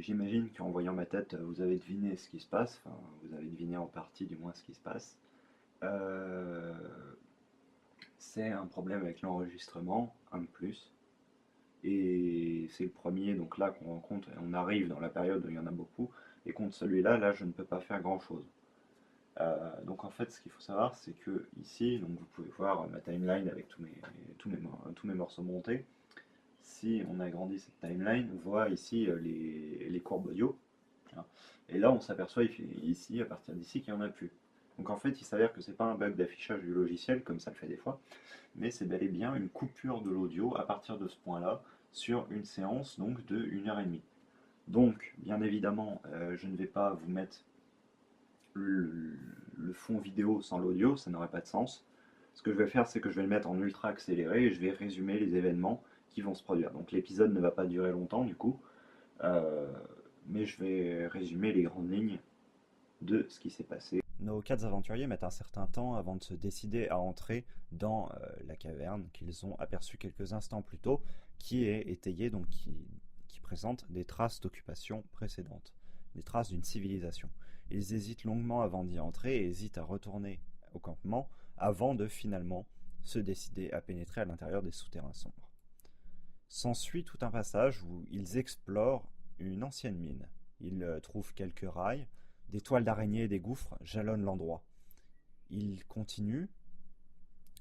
j'imagine qu'en voyant ma tête, vous avez deviné ce qui se passe, enfin, vous avez deviné en partie du moins ce qui se passe. Euh, c'est un problème avec l'enregistrement, un de plus, et c'est le premier, donc là qu'on rencontre, et on arrive dans la période où il y en a beaucoup, et contre celui-là, là je ne peux pas faire grand-chose. Donc en fait, ce qu'il faut savoir, c'est que ici, donc vous pouvez voir ma timeline avec tous mes morceaux montés. Si on agrandit cette timeline, on voit ici les courbes audio, hein. Et là, on s'aperçoit ici, à partir d'ici, qu'il n'y en a plus. Donc en fait, il s'avère que c'est pas un bug d'affichage du logiciel, comme ça le fait des fois, mais c'est bel et bien une coupure de l'audio à partir de ce point-là, sur une séance donc de 1h30. Donc, bien évidemment, je ne vais pas vous mettre le, le fond vidéo sans l'audio, ça n'aurait pas de sens. Ce que je vais faire, c'est que je vais le mettre en ultra accéléré et je vais résumer les événements qui vont se produire. Donc l'épisode ne va pas durer longtemps du coup, euh, mais je vais résumer les grandes lignes de ce qui s'est passé. Nos quatre aventuriers mettent un certain temps avant de se décider à entrer dans la caverne qu'ils ont aperçue quelques instants plus tôt, qui est étayée, donc qui présente des traces d'occupation précédentes, des traces d'une civilisation. Ils hésitent longuement avant d'y entrer et hésitent à retourner au campement avant de finalement se décider à pénétrer à l'intérieur des souterrains sombres. S'ensuit tout un passage où ils explorent une ancienne mine. Ils trouvent quelques rails, des toiles d'araignée et des gouffres jalonnent l'endroit. Ils continuent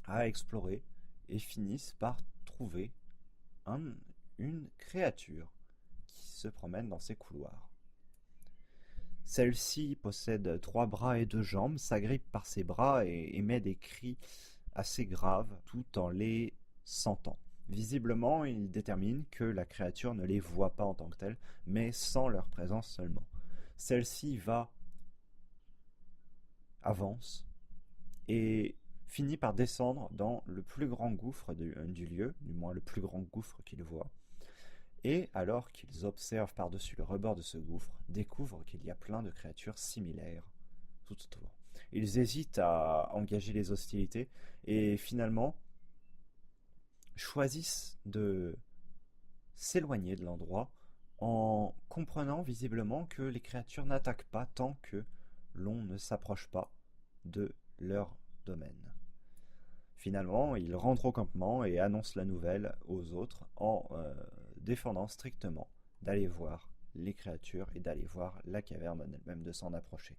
à explorer et finissent par trouver un- une créature qui se promène dans ces couloirs. Celle-ci possède 3 bras et 2 jambes, s'agrippe par ses bras et émet des cris assez graves tout en les sentant. Visiblement, il détermine que la créature ne les voit pas en tant que telle, mais sans leur présence seulement. Celle-ci avance et finit par descendre dans le plus grand gouffre du lieu, du moins le plus grand gouffre qu'il voit. Et alors qu'ils observent par-dessus le rebord de ce gouffre, découvrent qu'il y a plein de créatures similaires tout autour. Ils hésitent à engager les hostilités et finalement choisissent de s'éloigner de l'endroit en comprenant visiblement que les créatures n'attaquent pas tant que l'on ne s'approche pas de leur domaine. Finalement, ils rentrent au campement et annoncent la nouvelle aux autres en défendant strictement d'aller voir les créatures et d'aller voir la caverne en elle-même, de s'en approcher.